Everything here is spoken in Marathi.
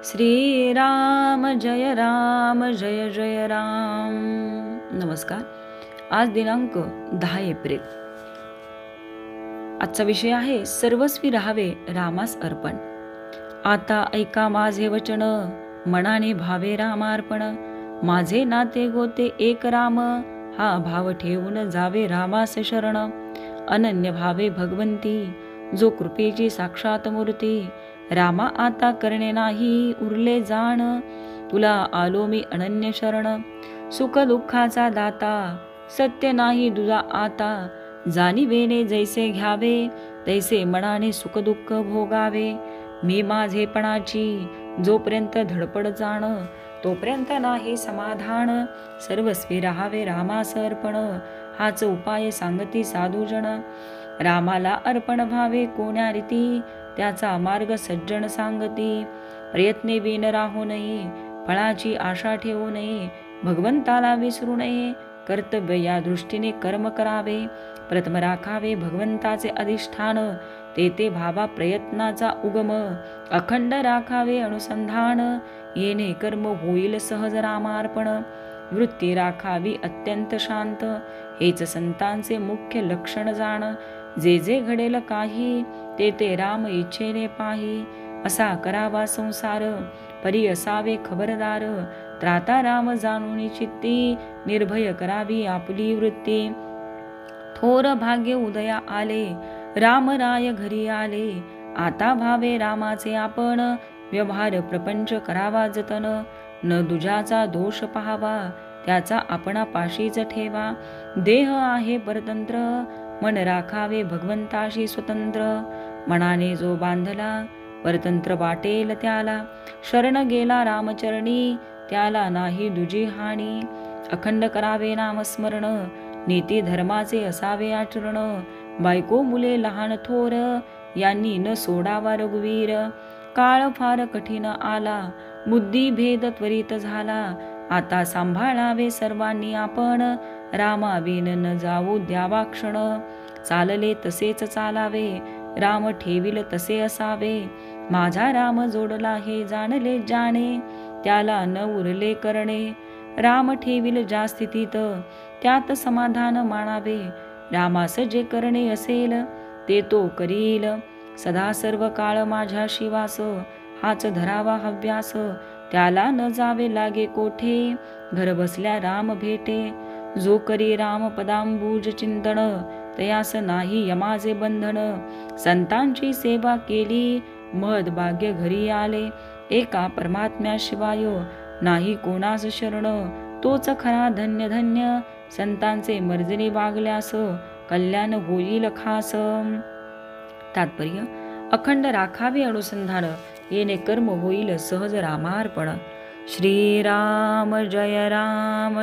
श्रीराम जय राम. नमस्कार. आज दिनांक 10 एप्रिल. आजचा विषय आहे सर्वस्वी राहावे रामास अर्पण. आता ऐका माझे वचन, मनाने भावे रामार्पण. माझे नाते गोते एक राम, हा भाव ठेवून जावे रामास शरण. अनन्य भावे भगवंती, जो कृपेची साक्षात मूर्ती. रामा आता करणे नाही उरले जाण, तुला आलो मी अनन्य शरण. सुख दुःखाचा दाता, सत्य नाही तुझा आता. जाणीवेने जैसे घ्यावे, तैसे मनाने सुख दुःख भोगावे. मी माझेपणाची जोपर्यंत धडपड जाण, तोपर्यंत नाही समाधान. सर्वस्वी राहावे रामास अर्पण, हाच उपाय सांगती साधूजन. रामाला अर्पण व्हावे कोण्या रीती, त्याचा मार्ग सज्जन सांगती. प्रयत्ने बिन राहू नये, फळाची आशा ठेवू नये. भगवंताला विसरू नये, कर्तव्य या दृष्टीने कर्म करावे. प्रथम राखावे भगवंताचे अधिष्ठान, ते भावा प्रयत्नाचा उगम. अखंड राखावे अनुसंधान, येणे कर्म होईल सहज रामार्पण. वृत्ती राखावी अत्यंत शांत, हेच संतांचे मुख्य लक्षण जाण. जे जे घडेल काही, ते राम इच्छेने पाही. असा करावा संसार, परी असावे खबरदार. त्राता राम जाणून चित्ती, निर्भय करावी आपली वृत्ती. थोर भाग्य उदया आले, राम राय घरी आले. आता भावे रामाचे आपण, व्यवहार प्रपंच करावा जतन. न दुजाचा दोष पाहावा, त्याचा आपणा पाशीच ठेवा. देह आहे परतंत्र, मन राखावे भगवंताशी स्वतंत्र. मनाने जो बांधला, परतंत्र वाटेल त्याला. शरण गेला रामचरणी, त्याला नाही दुजी हानी. अखंड करावे नामस्मरण, नीती धर्माचे असावे आचरण. बायको मुले लहान थोर, यांनी न सोडावा रघुवीर. काळ फार कठीण आला, बुद्धी भेद त्वरित झाला. आता सांभाळावे सर्वांनी आपण, रामाविन न जाऊ द्यावा क्षण. चालले तसेच चालावे, राम ठेविल तसे असावे. माझा राम जोडला हे जाणले जाणे, त्याला न उरले करणे. राम ठेविल ज्या स्थितीत, त्यात समाधान मानावे. रामास जे करणे असेल, ते तो करील. सदा सर्व काळ माझ्या शिवास, हाच धरावा हव्यास. त्याला न जावे लागे कोठे, घर बसल्या राम भेटे. जो करी राम पदांबुज चिंतन, तयास नाही यमाचे बंधन. संतांची सेवा केली, महद भाग्य घरी आले. एका परमात्म्याशिवाय नाही कोणास शरण, तोच खरा धन्य धन्य. संतांचे मर्जीने वागल्यास, कल्याण होईल खास. तात्पर्य: अखंड राखावे अनुसंधान, येणे कर्म होईल सहज रामार्पण. श्रीराम जय राम.